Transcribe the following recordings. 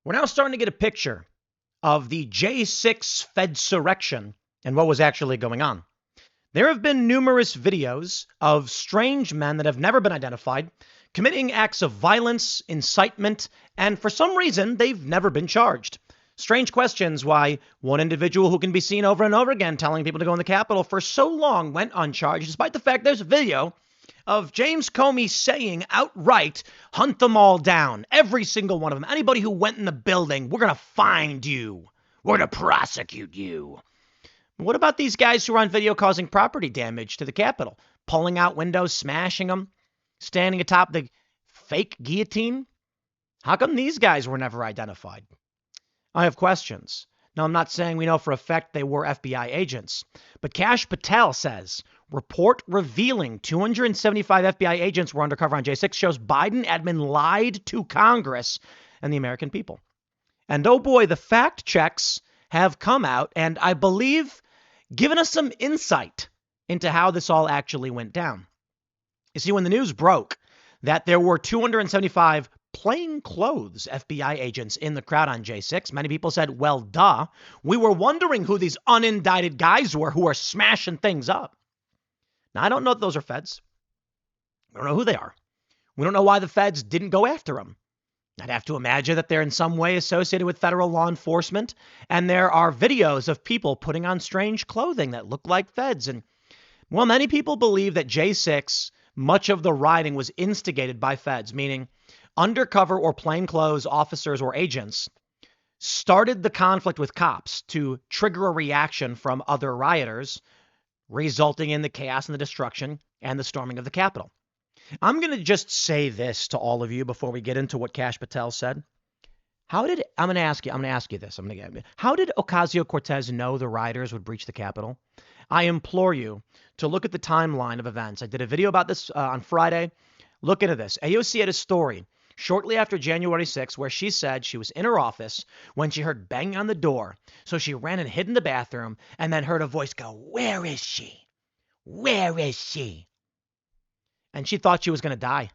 We're now starting to get a picture of the J6 Fedsurrection and what was actually going on. There have been numerous videos of strange men that have never been identified committing acts of violence, incitement, and for some reason, they've never been charged. Strange questions why one individual who can be seen over and over again telling people to go in the Capitol for so long went uncharged, despite the fact there's a video of James Comey saying outright, hunt them all down, every single one of them. Anybody who went in the building, we're going to find you. We're going to prosecute you. What about these guys who are on video causing property damage to the Capitol? Pulling out windows, smashing them, standing atop the fake guillotine? How come these guys were never identified? I have questions. Now, I'm not saying we know for a fact they were FBI agents, but Kash Patel says, report revealing 275 FBI agents were undercover on J6 shows Biden admin lied to Congress and the American people. And oh boy, the fact checks have come out and I believe given us some insight into how this all actually went down. You see, when the news broke that there were 275 plainclothes FBI agents in the crowd on J6, many people said, well, duh. We were wondering who these unindicted guys were who are smashing things up. Now, I don't know if those are feds. We don't know who they are. We don't know why the feds didn't go after them. I'd have to imagine that they're in some way associated with federal law enforcement. And there are videos of people putting on strange clothing that look like feds. And, well, many people believe that J6, much of the rioting was instigated by feds, meaning undercover or plainclothes officers or agents started the conflict with cops to trigger a reaction from other rioters, resulting in the chaos and the destruction and the storming of the Capitol. I'm going to just say this to all of you before we get into what Kash Patel said. I'm going to ask you this. How did Ocasio-Cortez know the rioters would breach the Capitol? I implore you to look at the timeline of events. I did a video about this on Friday. Look into this. AOC had a story shortly after January 6th where she said she was in her office when she heard banging on the door. So she ran and hid in the bathroom and then heard a voice go, "Where is she? Where is she?" And she thought she was going to die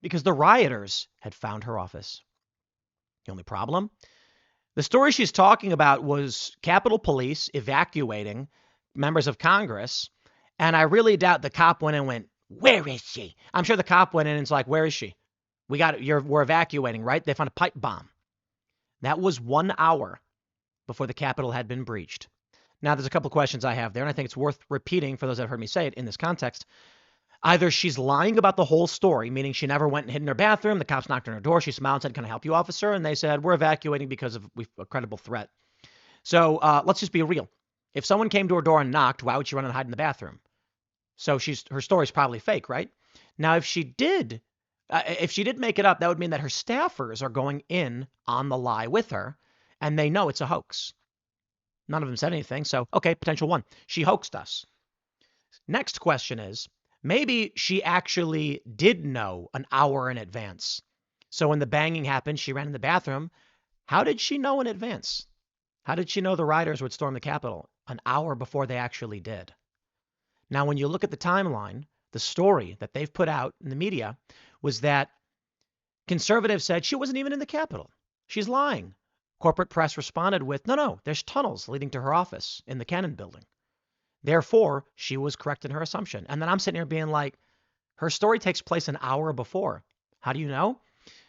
because the rioters had found her office. The only problem? The story she's talking about was Capitol Police evacuating members of Congress. And I really doubt the cop went and went, "Where is she?" I'm sure the cop went in and was like, "Where is she? We're evacuating, right?" They found a pipe bomb. That was 1 hour before the Capitol had been breached. Now, there's a couple of questions I have there, and I think it's worth repeating for those that have heard me say it in this context. Either she's lying about the whole story, meaning she never went and hid in her bathroom. The cops knocked on her door. She smiled and said, "Can I help you, officer?" And they said, "We're evacuating because of a credible threat." So let's just be real. If someone came to her door and knocked, why would she run and hide in the bathroom? So her story's probably fake, right? Now, if she did make it up, that would mean that her staffers are going in on the lie with her, and they know it's a hoax. None of them said anything. So, okay, potential one. She hoaxed us. Next question is, maybe she actually did know an hour in advance. So when the banging happened, she ran in the bathroom. How did she know in advance? How did she know the rioters would storm the Capitol an hour before they actually did? Now, when you look at the timeline, the story that they've put out in the media was that conservatives said she wasn't even in the Capitol. She's lying. Corporate press responded with, no, there's tunnels leading to her office in the Kennan building. Therefore, she was correct in her assumption. And then I'm sitting here being like, her story takes place an hour before. How do you know?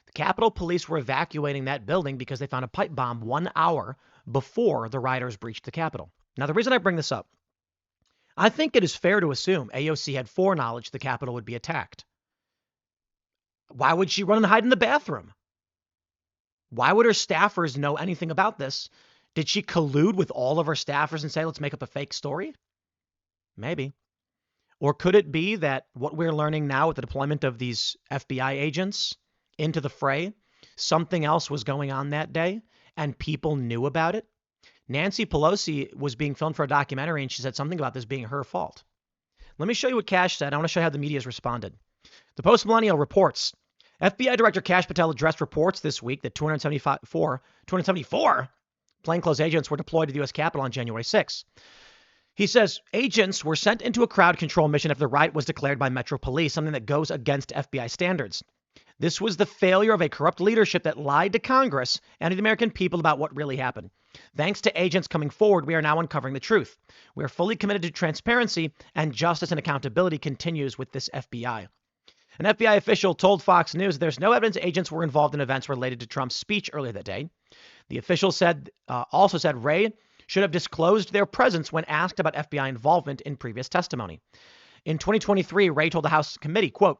The Capitol Police were evacuating that building because they found a pipe bomb 1 hour before the rioters breached the Capitol. Now, the reason I bring this up, I think it is fair to assume AOC had foreknowledge the Capitol would be attacked. Why would she run and hide in the bathroom? Why would her staffers know anything about this? Did she collude with all of her staffers and say, let's make up a fake story? Maybe. Or could it be that what we're learning now with the deployment of these FBI agents into the fray, something else was going on that day and people knew about it? Nancy Pelosi was being filmed for a documentary and she said something about this being her fault. Let me show you what Kash said. I want to show you how the media has responded. The Post-Millennial reports, FBI Director Kash Patel addressed reports this week that 274 plainclothes agents were deployed to the U.S. Capitol on January 6th. He says agents were sent into a crowd control mission if the riot was declared by Metro Police, something that goes against FBI standards. This was the failure of a corrupt leadership that lied to Congress and to the American people about what really happened. Thanks to agents coming forward, we are now uncovering the truth. We are fully committed to transparency, and justice and accountability continues with this FBI. An FBI official told Fox News there's no evidence agents were involved in events related to Trump's speech earlier that day. The official also said Wray should have disclosed their presence when asked about FBI involvement in previous testimony. In 2023, Wray told the House committee, quote,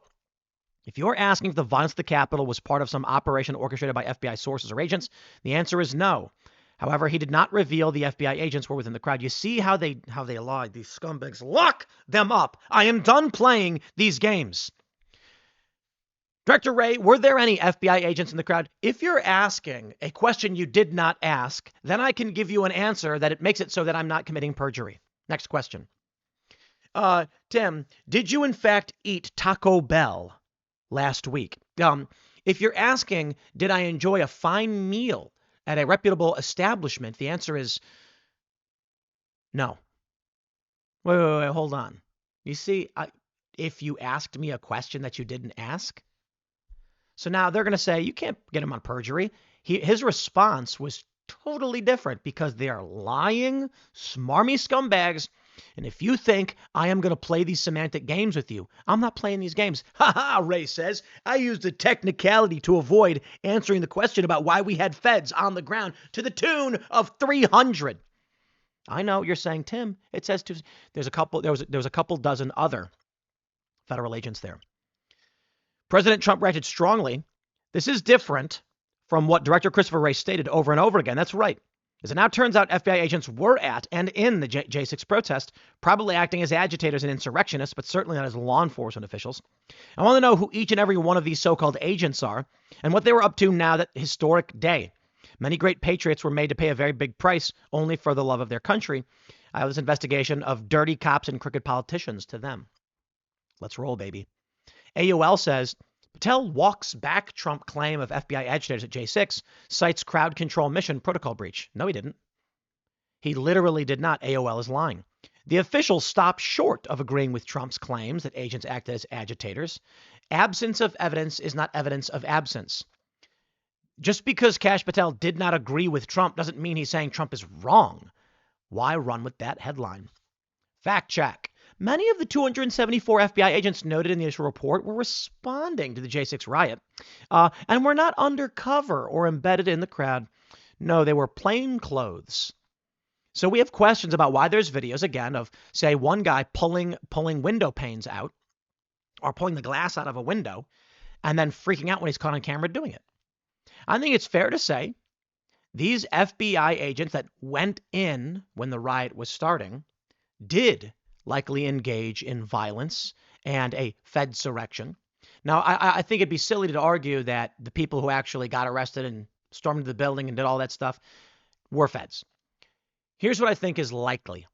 "If you're asking if the violence at the Capitol was part of some operation orchestrated by FBI sources or agents, the answer is no. However, he did not reveal the FBI agents were within the crowd." You see how they lied. These scumbags. Lock them up. I am done playing these games. Director Wray, were there any FBI agents in the crowd? If you're asking a question you did not ask, then I can give you an answer that it makes it so that I'm not committing perjury. Next question. Tim, did you in fact eat Taco Bell last week? If you're asking, did I enjoy a fine meal at a reputable establishment, the answer is no. Wait, hold on. You see, if you asked me a question that you didn't ask, so now they're going to say, you can't get him on perjury. His response was totally different because they are lying, smarmy scumbags. And if you think I am going to play these semantic games with you, I'm not playing these games. Ha ha, Wray says. I used a technicality to avoid answering the question about why we had feds on the ground to the tune of 300. I know you're saying, Tim, it says there's a couple dozen other federal agents there. President Trump reacted strongly. This is different from what Director Christopher Wray stated over and over again. That's right. As it now turns out, FBI agents were at and in the J6 protest, probably acting as agitators and insurrectionists, but certainly not as law enforcement officials. I want to know who each and every one of these so-called agents are and what they were up to now that historic day. Many great patriots were made to pay a very big price only for the love of their country. I have this investigation of dirty cops and crooked politicians to them. Let's roll, baby. AOL says, Patel walks back Trump claim of FBI agitators at J6, cites crowd control mission protocol breach. No, he didn't. He literally did not. AOL is lying. The official stopped short of agreeing with Trump's claims that agents acted as agitators. Absence of evidence is not evidence of absence. Just because Kash Patel did not agree with Trump doesn't mean he's saying Trump is wrong. Why run with that headline? Fact check. Many of the 274 FBI agents noted in the initial report were responding to the J6 riot and were not undercover or embedded in the crowd. No, they were plain clothes. So we have questions about why there's videos, again, of, say, one guy pulling window panes out or pulling the glass out of a window and then freaking out when he's caught on camera doing it. I think it's fair to say these FBI agents that went in when the riot was starting did likely engage in violence and a fedsurrection. Now, I think it'd be silly to argue that the people who actually got arrested and stormed into the building and did all that stuff were feds. Here's what I think is likely.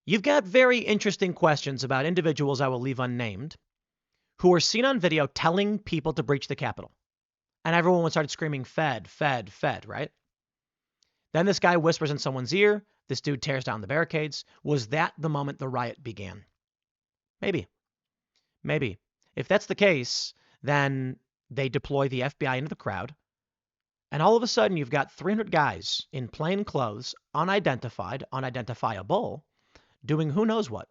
You've got very interesting questions about individuals I will leave unnamed who were seen on video telling people to breach the Capitol. And everyone started screaming, Fed, Fed, Fed, right? Then this guy whispers in someone's ear. This dude tears down the barricades. Was that the moment the riot began? Maybe. Maybe. If that's the case, then they deploy the FBI into the crowd. And all of a sudden, you've got 300 guys in plain clothes, unidentified, unidentifiable, doing who knows what.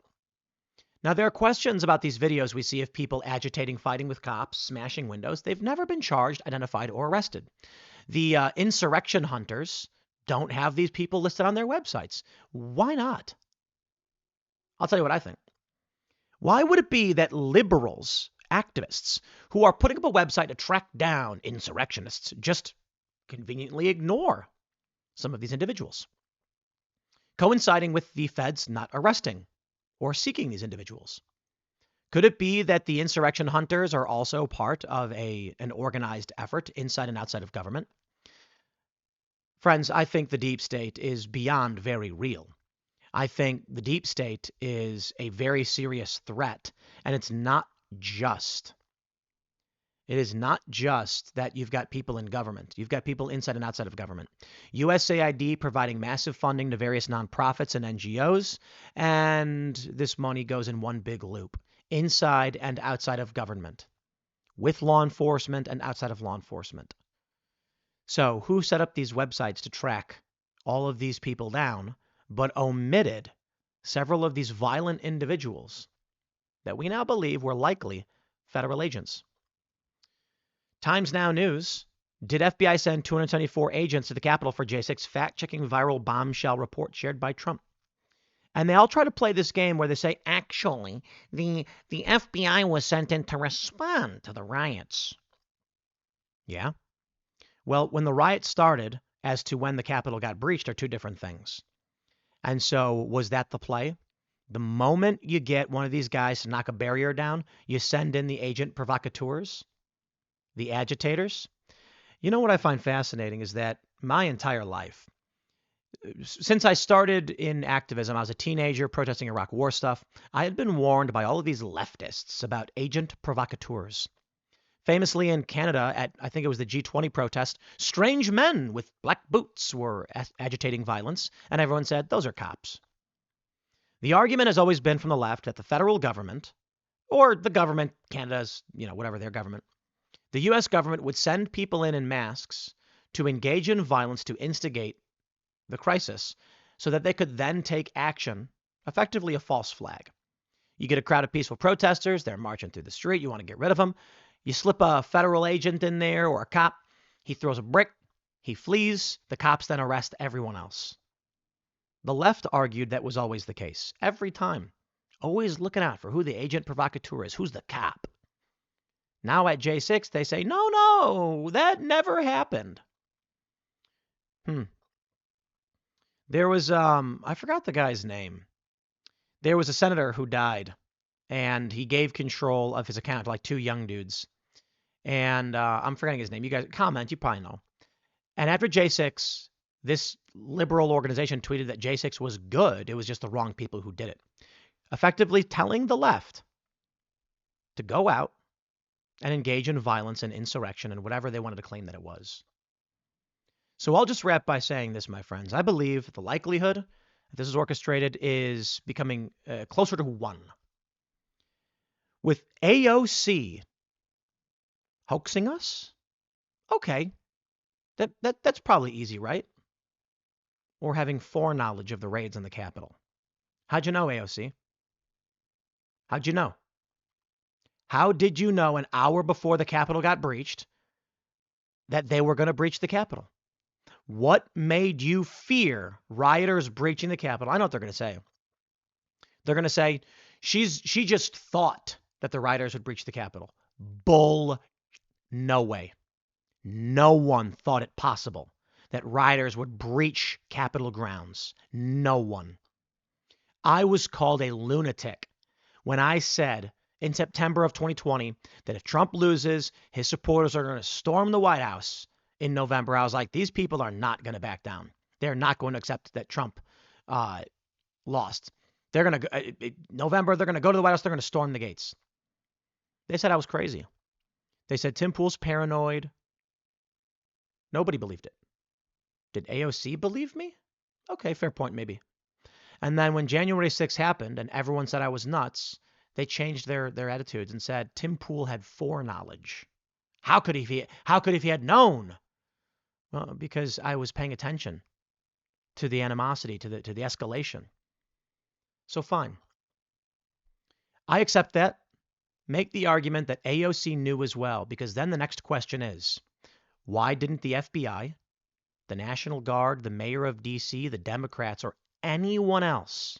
Now, there are questions about these videos we see of people agitating, fighting with cops, smashing windows. They've never been charged, identified, or arrested. The insurrection hunters don't have these people listed on their websites. Why not? I'll tell you what I think. Why would it be that liberals, activists, who are putting up a website to track down insurrectionists just conveniently ignore some of these individuals, coinciding with the feds not arresting or seeking these individuals? Could it be that the insurrection hunters are also part of an organized effort inside and outside of government? Friends, I think the deep state is beyond very real. I think the deep state is a very serious threat, and it's not just. It is not just that you've got people in government. You've got people inside and outside of government. USAID providing massive funding to various nonprofits and NGOs, and this money goes in one big loop, inside and outside of government. with law enforcement and outside of law enforcement. So who set up these websites to track all of these people down, but omitted several of these violent individuals that we now believe were likely federal agents? Times Now News. Did FBI send 274 agents to the Capitol for J6 fact-checking viral bombshell report shared by Trump? And they all try to play this game where they say, actually, the FBI was sent in to respond to the riots. Yeah? Well, when the riots started as to when the Capitol got breached are two different things. And so was that the play? The moment you get one of these guys to knock a barrier down, you send in the agent provocateurs, the agitators. You know what I find fascinating is that my entire life, since I started in activism, I was a teenager protesting Iraq war stuff, I had been warned by all of these leftists about agent provocateurs. Famously in Canada at, I think it was the G20 protest, strange men with black boots were agitating violence, and everyone said, those are cops. The argument has always been from the left that the federal government, or the government, Canada's, whatever their government, the U.S. government would send people in masks to engage in violence to instigate the crisis so that they could then take action, effectively a false flag. You get a crowd of peaceful protesters, they're marching through the street, you want to get rid of them. You slip a federal agent in there or a cop, he throws a brick, he flees, the cops then arrest everyone else. The left argued that was always the case, every time. Always looking out for who the agent provocateur is, who's the cop. Now at J6, they say, no, that never happened. There was, I forgot the guy's name. There was a senator who died, and he gave control of his account to like two young dudes. And I'm forgetting his name. You guys comment, you probably know. And after J6, this liberal organization tweeted that J6 was good. It was just the wrong people who did it. Effectively telling the left to go out and engage in violence and insurrection and whatever they wanted to claim that it was. So I'll just wrap by saying this, my friends. I believe the likelihood that this is orchestrated is becoming closer to 1. With AOC hoaxing us? Okay. That's probably easy, right? Or having foreknowledge of the raids on the Capitol. How'd you know, AOC? How'd you know? How did you know an hour before the Capitol got breached that they were going to breach the Capitol? What made you fear rioters breaching the Capitol? I know what they're going to say. They're going to say, she just thought that the rioters would breach the Capitol. Bull. No way. No one thought it possible that rioters would breach Capitol grounds. No one. I was called a lunatic when I said in September of 2020 that if Trump loses, his supporters are going to storm the White House in November. I was like, these people are not going to back down. They're not going to accept that Trump lost. They're going to November, they're going to go to the White House. They're going to storm the gates. They said I was crazy. They said Tim Pool's paranoid. Nobody believed it. Did AOC believe me? Okay, fair point, maybe. And then when January 6th happened and everyone said I was nuts, they changed their attitudes and said Tim Pool had foreknowledge. How could he if he had known? Well, because I was paying attention to the animosity, to the escalation. So fine. I accept that. Make the argument that AOC knew as well, because then the next question is, why didn't the FBI, the National Guard, the mayor of D.C., the Democrats, or anyone else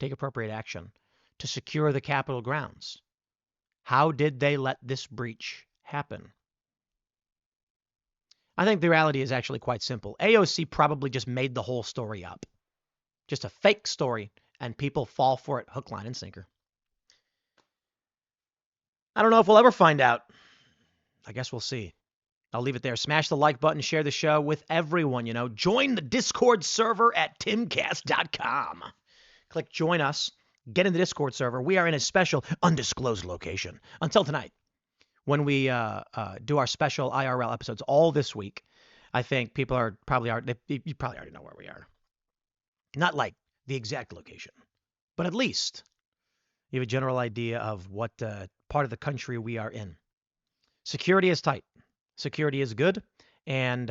take appropriate action to secure the Capitol grounds? How did they let this breach happen? I think the reality is actually quite simple. AOC probably just made the whole story up. Just a fake story, and people fall for it hook, line, and sinker. I don't know if we'll ever find out. I guess we'll see. I'll leave it there. Smash the like button, share the show with everyone, Join the Discord server at timcast.com. Click join us. Get in the Discord server. We are in a special undisclosed location. Until tonight, when we do our special IRL episodes all this week, I think people you probably already know where we are. Not like the exact location, but at least you have a general idea of what part of the country we are in. security is tight. Security is good, and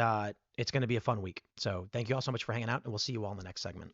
it's going to be a fun week. So thank you all so much for hanging out, and we'll see you all in the next segment.